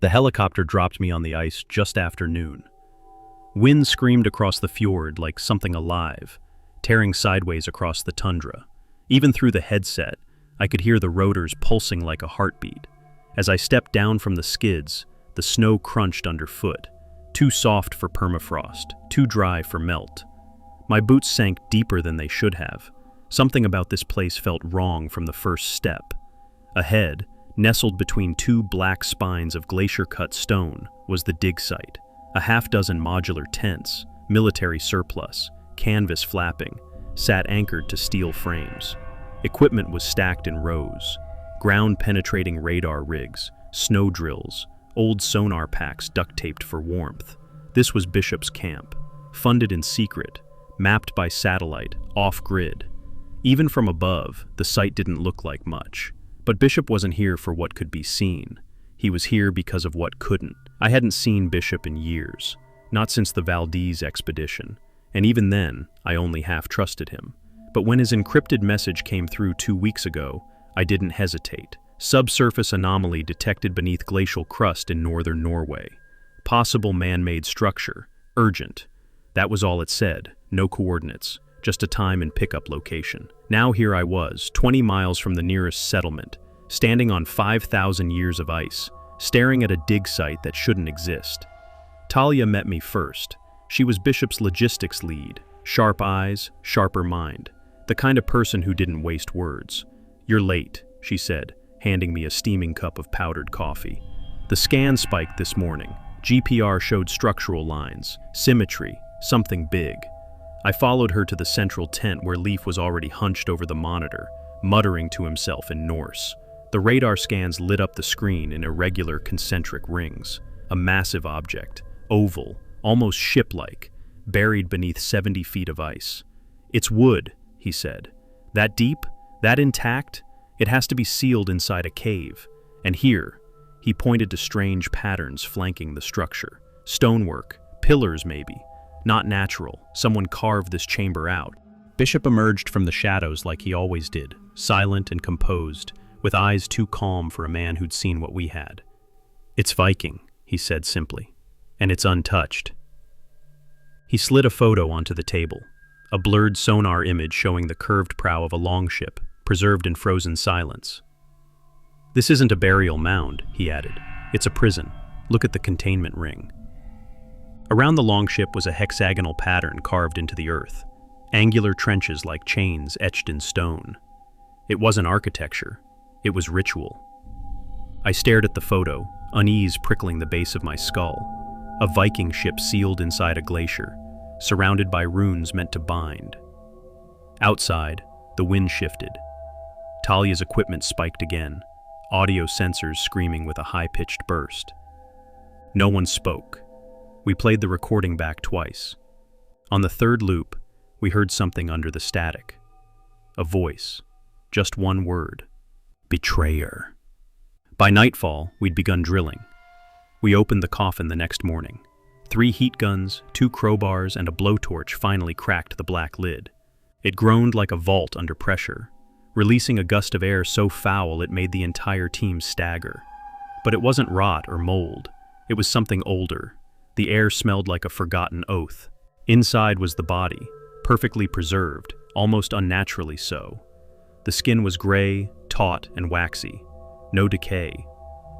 The helicopter dropped me on the ice just after noon. Wind screamed across the fjord like something alive, tearing sideways across the tundra. Even through the headset, I could hear the rotors pulsing like a heartbeat. As I stepped down from the skids, the snow crunched underfoot, too soft for permafrost, too dry for melt. My boots sank deeper than they should have. Something about this place felt wrong from the first step. Ahead, nestled between two black spines of glacier-cut stone, was the dig site. A half-dozen modular tents, military surplus, canvas flapping, sat anchored to steel frames. Equipment was stacked in rows. Ground-penetrating radar rigs, snow drills, old sonar packs duct-taped for warmth. This was Bishop's camp, funded in secret, mapped by satellite, off-grid. Even from above, the site didn't look like much. But Bishop wasn't here for what could be seen. He was here because of what couldn't. I hadn't seen Bishop in years, not since the Valdez expedition, and even then, I only half trusted him. But when his encrypted message came through 2 weeks ago, I didn't hesitate. Subsurface anomaly detected beneath glacial crust in northern Norway. Possible man-made structure. Urgent. That was all it said. No coordinates. Just a time and pickup location. Now here I was, 20 miles from the nearest settlement, standing on 5,000 years of ice, staring at a dig site that shouldn't exist. Talia met me first. She was Bishop's logistics lead. Sharp eyes, sharper mind. The kind of person who didn't waste words. "You're late," she said, handing me a steaming cup of powdered coffee. The scan spiked this morning. GPR showed structural lines, symmetry, something big. I followed her to the central tent where Leif was already hunched over the monitor, muttering to himself in Norse. The radar scans lit up the screen in irregular concentric rings. A massive object, oval, almost ship-like, buried beneath 70 feet of ice. "It's wood," he said. "That deep? That intact? It has to be sealed inside a cave. And here," he pointed to strange patterns flanking the structure. "Stonework, pillars maybe. Not natural. Someone carved this chamber out." Bishop emerged from the shadows like he always did, silent and composed, with eyes too calm for a man who'd seen what we had. "It's Viking," he said simply, "and it's untouched." He slid a photo onto the table, a blurred sonar image showing the curved prow of a longship, preserved in frozen silence. "This isn't a burial mound," he added. "It's a prison. Look at the containment ring." Around the longship was a hexagonal pattern carved into the earth, angular trenches like chains etched in stone. It wasn't architecture, it was ritual. I stared at the photo, unease prickling the base of my skull. A Viking ship sealed inside a glacier, surrounded by runes meant to bind. Outside, the wind shifted. Talia's equipment spiked again, audio sensors screaming with a high-pitched burst. No one spoke. We played the recording back twice. On the third loop, we heard something under the static. A voice. Just one word. Betrayer. By nightfall, we'd begun drilling. We opened the coffin the next morning. 3 heat guns, 2 crowbars, and a blowtorch finally cracked the black lid. It groaned like a vault under pressure, releasing a gust of air so foul it made the entire team stagger. But it wasn't rot or mold. It was something older. The air smelled like a forgotten oath. Inside was the body, perfectly preserved, almost unnaturally so. The skin was gray, taut, and waxy. No decay.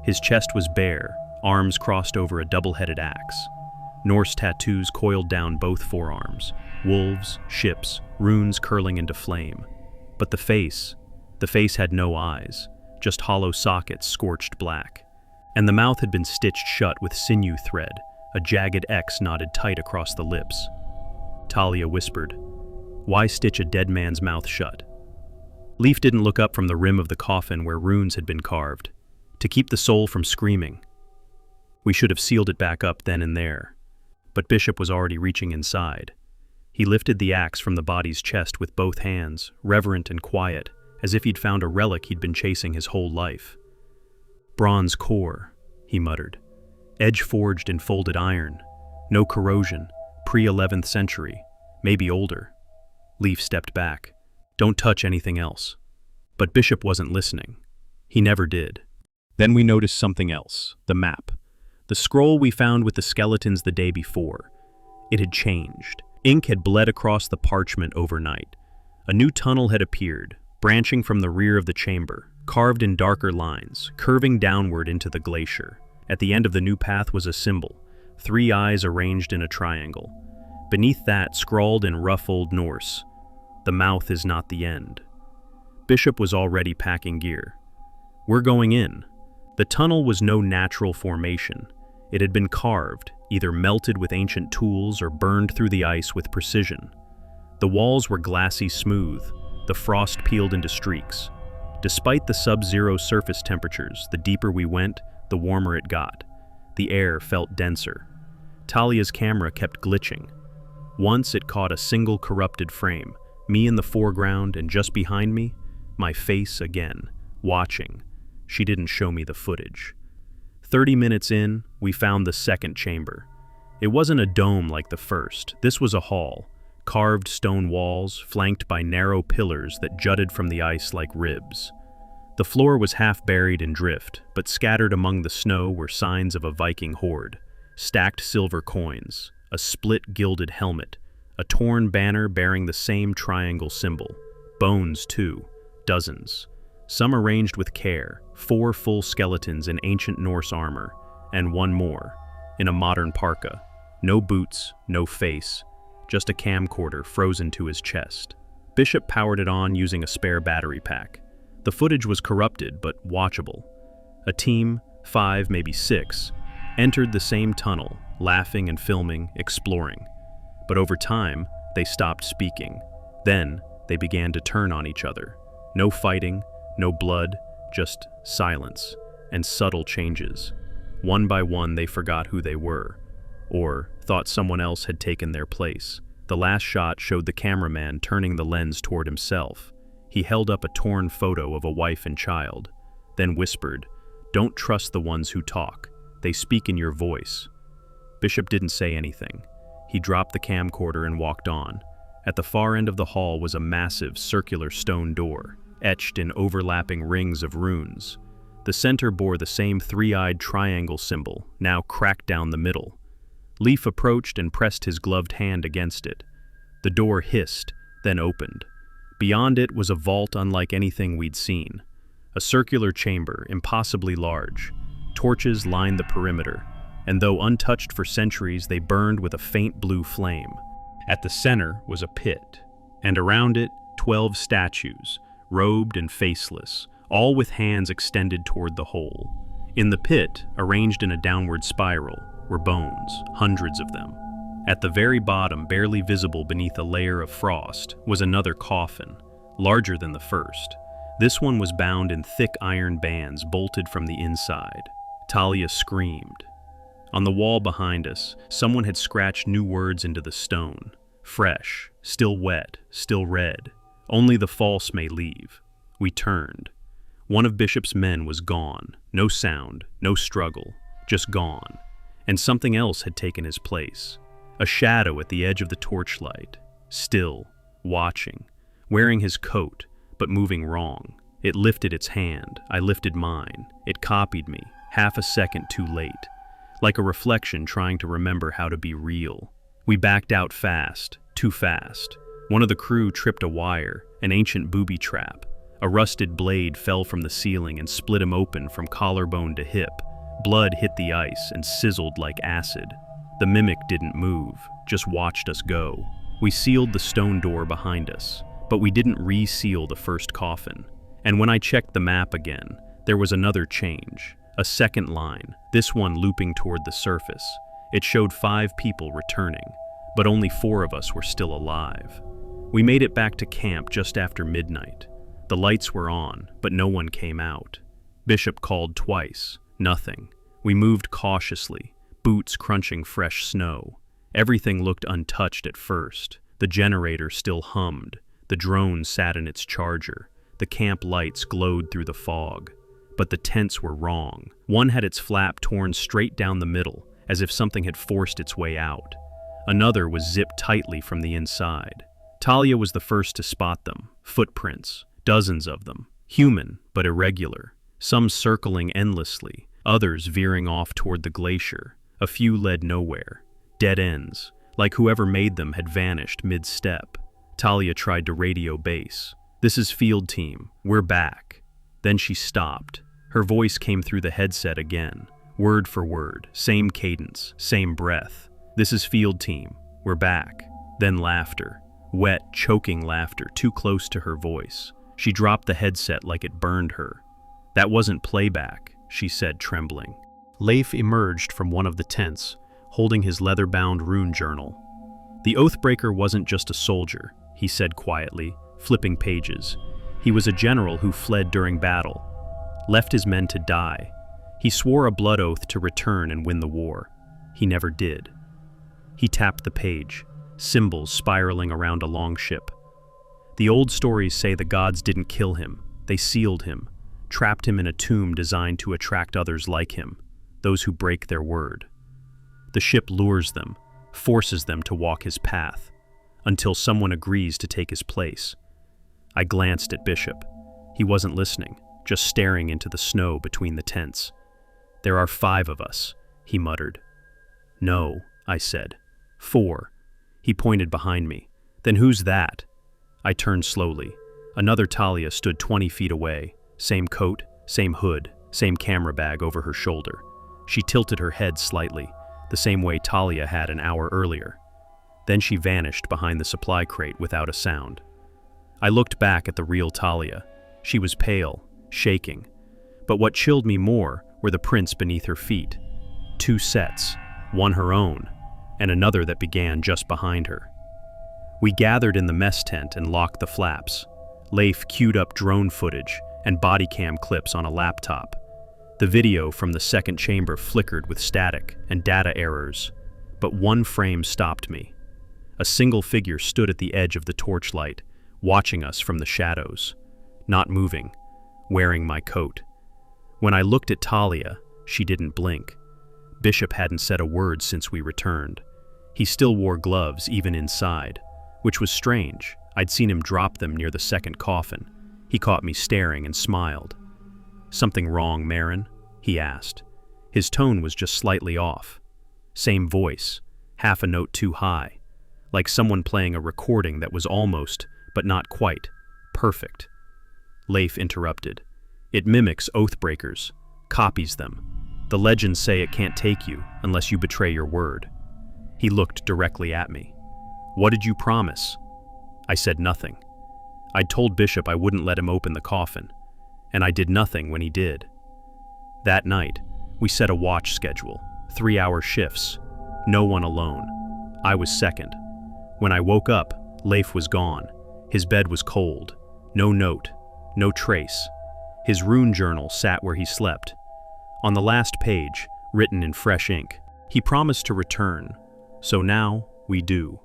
His chest was bare, arms crossed over a double-headed axe. Norse tattoos coiled down both forearms. Wolves, ships, runes curling into flame. But the face had no eyes, just hollow sockets scorched black. And the mouth had been stitched shut with sinew thread, a jagged X knotted tight across the lips. Talia whispered, "Why stitch a dead man's mouth shut?" Leif didn't look up from the rim of the coffin where runes had been carved. To keep the soul from screaming. We should have sealed it back up then and there. But Bishop was already reaching inside. He lifted the axe from the body's chest with both hands, reverent and quiet, as if he'd found a relic he'd been chasing his whole life. "Bronze core," he muttered. "Edge forged in folded iron. No corrosion. Pre-11th century. Maybe older." Leif stepped back. "Don't touch anything else." But Bishop wasn't listening. He never did. Then we noticed something else. The map. The scroll we found with the skeletons the day before. It had changed. Ink had bled across the parchment overnight. A new tunnel had appeared, branching from the rear of the chamber, carved in darker lines, curving downward into the glacier. At the end of the new path was a symbol, 3 eyes arranged in a triangle. Beneath that, scrawled in rough Old Norse, "The mouth is not the end." Bishop was already packing gear. "We're going in." The tunnel was no natural formation. It had been carved, either melted with ancient tools or burned through the ice with precision. The walls were glassy smooth, the frost peeled into streaks. Despite the sub-zero surface temperatures, the deeper we went, the warmer it got. The air felt denser. Talia's camera kept glitching. Once it caught a single corrupted frame, me in the foreground and just behind me, my face again, watching. She didn't show me the footage. 30 minutes in, we found the second chamber. It wasn't a dome like the first. This was a hall, carved stone walls flanked by narrow pillars that jutted from the ice like ribs. The floor was half buried in drift, but scattered among the snow were signs of a Viking horde. Stacked silver coins, a split gilded helmet, a torn banner bearing the same triangle symbol. Bones, too, dozens. Some arranged with care, 4 full skeletons in ancient Norse armor, and 1 more, in a modern parka. No boots, no face, just a camcorder frozen to his chest. Bishop powered it on using a spare battery pack. The footage was corrupted, but watchable. A team, 5, maybe 6, entered the same tunnel, laughing and filming, exploring. But over time, they stopped speaking. Then, they began to turn on each other. No fighting, no blood, just silence and subtle changes. One by one, they forgot who they were, or thought someone else had taken their place. The last shot showed the cameraman turning the lens toward himself. He held up a torn photo of a wife and child, then whispered, "Don't trust the ones who talk. They speak in your voice." Bishop didn't say anything. He dropped the camcorder and walked on. At the far end of the hall was a massive circular stone door, etched in overlapping rings of runes. The center bore the same 3-eyed triangle symbol, now cracked down the middle. Leaf approached and pressed his gloved hand against it. The door hissed, then opened. Beyond it was a vault unlike anything we'd seen. A circular chamber, impossibly large. Torches lined the perimeter, and though untouched for centuries, they burned with a faint blue flame. At the center was a pit, and around it, 12 statues, robed and faceless, all with hands extended toward the hole. In the pit, arranged in a downward spiral, were bones, hundreds of them. At the very bottom, barely visible beneath a layer of frost, was another coffin, larger than the first. This one was bound in thick iron bands bolted from the inside. Talia screamed. On the wall behind us, someone had scratched new words into the stone. Fresh, still wet, still red. Only the false may leave. We turned. One of Bishop's men was gone. No sound, no struggle, just gone. And something else had taken his place. A shadow at the edge of the torchlight. Still, watching. Wearing his coat, but moving wrong. It lifted its hand. I lifted mine. It copied me, half a second too late. Like a reflection trying to remember how to be real. We backed out fast, too fast. One of the crew tripped a wire, an ancient booby trap. A rusted blade fell from the ceiling and split him open from collarbone to hip. Blood hit the ice and sizzled like acid. The mimic didn't move, just watched us go. We sealed the stone door behind us, but we didn't re-seal the first coffin. And when I checked the map again, there was another change. A second line, this one looping toward the surface. It showed 5 people returning, but only 4 of us were still alive. We made it back to camp just after midnight. The lights were on, but no one came out. Bishop called twice. Nothing. We moved cautiously, boots crunching fresh snow. Everything looked untouched at first. The generator still hummed. The drone sat in its charger. The camp lights glowed through the fog. But the tents were wrong. One had its flap torn straight down the middle, as if something had forced its way out. Another was zipped tightly from the inside. Talia was the first to spot them. Footprints. Dozens of them. Human, but irregular. Some circling endlessly. others veering off toward the glacier. A few led nowhere. Dead ends, like whoever made them had vanished mid-step. Talia tried to radio base. "This is field team. We're back." Then she stopped. Her voice came through the headset again, word for word, same cadence, same breath. "This is field team. We're back." Then laughter. Wet, choking laughter, too close to her voice. She dropped the headset like it burned her. "That wasn't playback," she said, trembling. Leif emerged from one of the tents, holding his leather-bound rune journal. "The Oathbreaker wasn't just a soldier," he said quietly, flipping pages. "He was a general who fled during battle, left his men to die. He swore a blood oath to return and win the war. He never did." He tapped the page, symbols spiraling around a longship. "The old stories say the gods didn't kill him. They sealed him, trapped him in a tomb designed to attract others like him, those who break their word. The ship lures them, forces them to walk his path, until someone agrees to take his place." I glanced at Bishop. He wasn't listening, just staring into the snow between the tents. "There are 5 of us," he muttered. "No," I said. 4. He pointed behind me. "Then who's that?" I turned slowly. Another Talia stood 20 feet away. Same coat, same hood, same camera bag over her shoulder. She tilted her head slightly, the same way Talia had an hour earlier. Then she vanished behind the supply crate without a sound. I looked back at the real Talia. She was pale, shaking. But what chilled me more were the prints beneath her feet. 2 sets, one her own, and another that began just behind her. We gathered in the mess tent and locked the flaps. Leif queued up drone footage and body cam clips on a laptop. The video from the second chamber flickered with static and data errors, but one frame stopped me. A single figure stood at the edge of the torchlight, watching us from the shadows, not moving, wearing my coat. When I looked at Talia, she didn't blink. Bishop hadn't said a word since we returned. He still wore gloves even inside, which was strange. I'd seen him drop them near the second coffin. He caught me staring and smiled. "Something wrong, Marin?" he asked. His tone was just slightly off. Same voice, half a note too high, like someone playing a recording that was almost, but not quite, perfect. Leif interrupted. "It mimics Oathbreakers, copies them. The legends say it can't take you unless you betray your word." He looked directly at me. "What did you promise?" I said nothing. I'd told Bishop I wouldn't let him open the coffin, and I did nothing when he did. That night, we set a watch schedule, 3-hour shifts, no one alone. I was second. When I woke up, Leif was gone. His bed was cold. No note, no trace. His rune journal sat where he slept. On the last page, written in fresh ink, he promised to return. So now, we do.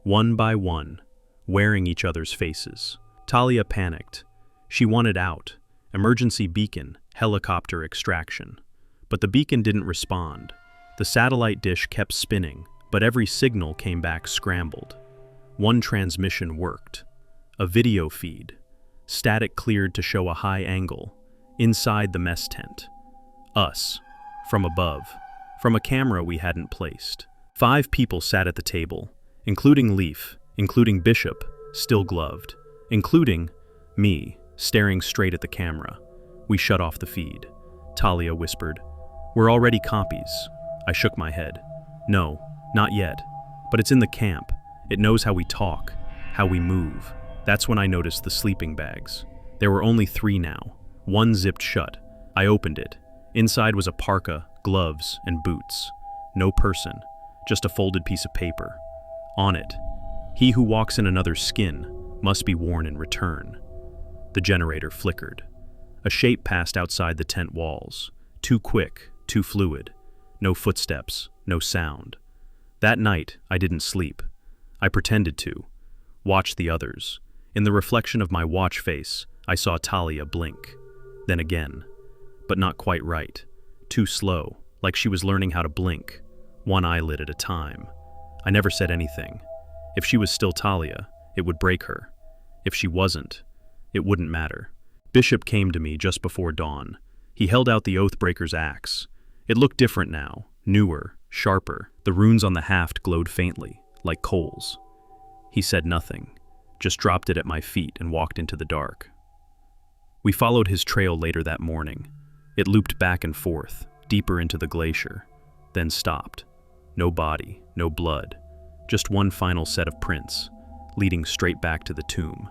One by one, wearing each other's faces. Talia panicked. She wanted out. Emergency beacon, helicopter extraction. But the beacon didn't respond. The satellite dish kept spinning, but every signal came back scrambled. One transmission worked. A video feed. Static cleared to show a high angle. Inside the mess tent. Us. From above. From a camera we hadn't placed. 5 people sat at the table, including Leif, including Bishop, still gloved, including me, staring straight at the camera. We shut off the feed. Talia whispered, "We're already copies." I shook my head. "No, not yet. But it's in the camp. It knows how we talk, how we move." That's when I noticed the sleeping bags. There were only 3 now. One zipped shut. I opened it. Inside was a parka, gloves, and boots. No person, just a folded piece of paper. On it, "He who walks in another's skin must be worn in return." The generator flickered. A shape passed outside the tent walls. Too quick, too fluid. No footsteps, no sound. That night, I didn't sleep. I pretended to. Watched the others. In the reflection of my watch face, I saw Talia blink. Then again. But not quite right. Too slow, like she was learning how to blink, one eyelid at a time. I never said anything. If she was still Talia, it would break her. If she wasn't, it wouldn't matter. Bishop came to me just before dawn. He held out the Oathbreaker's axe. It looked different now, newer, sharper. The runes on the haft glowed faintly, like coals. He said nothing, just dropped it at my feet and walked into the dark. We followed his trail later that morning. It looped back and forth, deeper into the glacier, then stopped. No body, no blood, just one final set of prints, leading straight back to the tomb.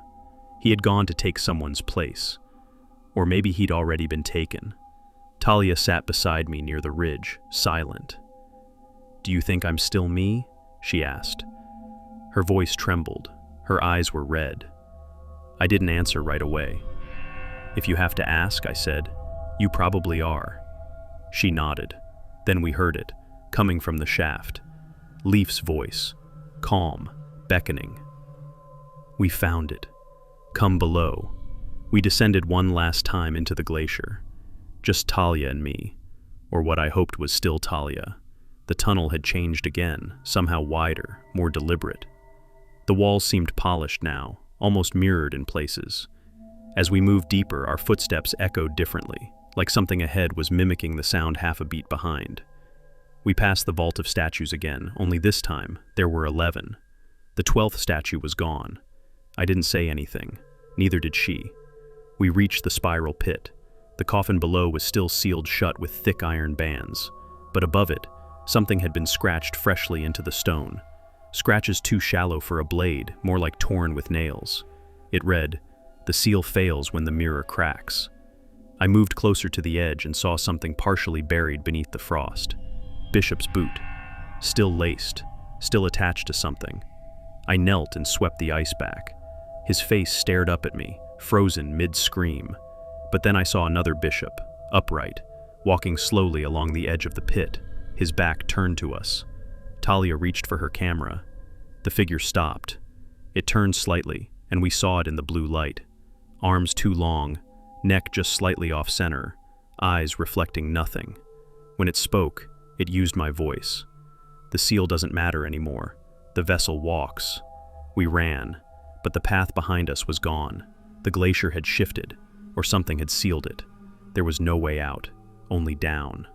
He had gone to take someone's place. Or maybe he'd already been taken. Talia sat beside me near the ridge, silent. "Do you think I'm still me?" she asked. Her voice trembled. Her eyes were red. I didn't answer right away. "If you have to ask," I said, "you probably are." She nodded. Then we heard it, coming from the shaft. Leif's voice, calm, beckoning. We found it. Come below. We descended one last time into the glacier. Just Talia and me, or what I hoped was still Talia. The tunnel had changed again, somehow wider, more deliberate. The walls seemed polished now, almost mirrored in places. As we moved deeper, our footsteps echoed differently, like something ahead was mimicking the sound half a beat behind. We passed the vault of statues again, only this time there were 11. The 12th statue was gone. I didn't say anything, neither did she. We reached the spiral pit. The coffin below was still sealed shut with thick iron bands, but above it, something had been scratched freshly into the stone. Scratches too shallow for a blade, more like torn with nails. It read, "The seal fails when the mirror cracks." I moved closer to the edge and saw something partially buried beneath the frost. Bishop's boot, still laced, still attached to something. I knelt and swept the ice back. His face stared up at me, frozen mid-scream. But then I saw another bishop, upright, walking slowly along the edge of the pit, his back turned to us. Talia reached for her camera. The figure stopped. It turned slightly, and we saw it in the blue light. Arms too long, neck just slightly off-center, eyes reflecting nothing. When it spoke, it used my voice. "The seal doesn't matter anymore. The vessel walks." We ran, but the path behind us was gone. The glacier had shifted, or something had sealed it. There was no way out, only down.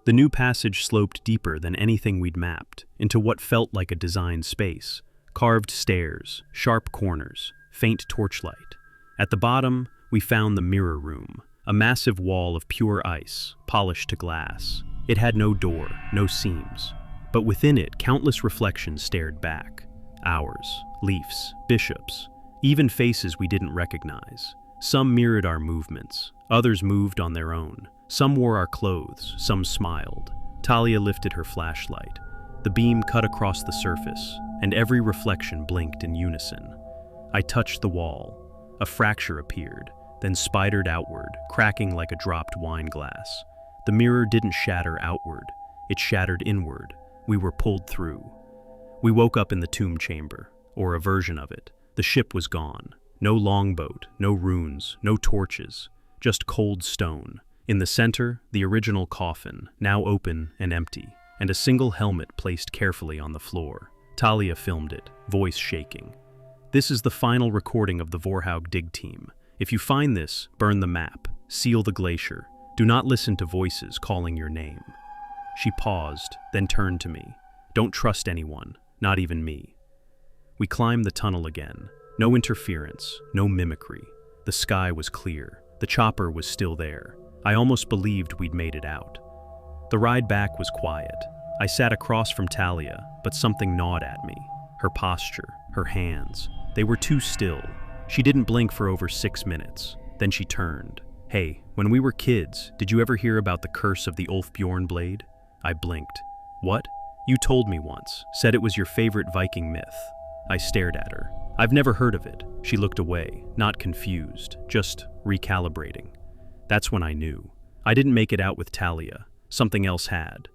The new passage sloped deeper than anything we'd mapped, into what felt like a designed space. Carved stairs, sharp corners, faint torchlight. At the bottom, we found the mirror room, a massive wall of pure ice, polished to glass. It had no door, no seams. But within it, countless reflections stared back. Ours, Leif's, Bishop's, even faces we didn't recognize. Some mirrored our movements, others moved on their own. Some wore our clothes, some smiled. Talia lifted her flashlight. The beam cut across the surface, and every reflection blinked in unison. I touched the wall. A fracture appeared, then spidered outward, cracking like a dropped wine glass. The mirror didn't shatter outward, it shattered inward. We were pulled through. We woke up in the tomb chamber, or a version of it. The ship was gone. No longboat, no runes, no torches, just cold stone. In the center, the original coffin, now open and empty, and a single helmet placed carefully on the floor. Talia filmed it, voice shaking. "This is the final recording of the Vorhaug dig team. If you find this, burn the map, seal the glacier. Do not listen to voices calling your name." She paused, then turned to me. "Don't trust anyone, not even me." We climbed the tunnel again. No interference, no mimicry. The sky was clear. The chopper was still there. I almost believed we'd made it out. The ride back was quiet. I sat across from Talia, but something gnawed at me. Her posture, her hands, they were too still. She didn't blink for over 6 minutes. Then she turned. "Hey, when we were kids, did you ever hear about the curse of the Ulfbjorn blade?" I blinked. "What? You told me once, said it was your favorite Viking myth." I stared at her. "I've never heard of it." She looked away, not confused, just recalibrating. That's when I knew. I didn't make it out with Talia. Something else had.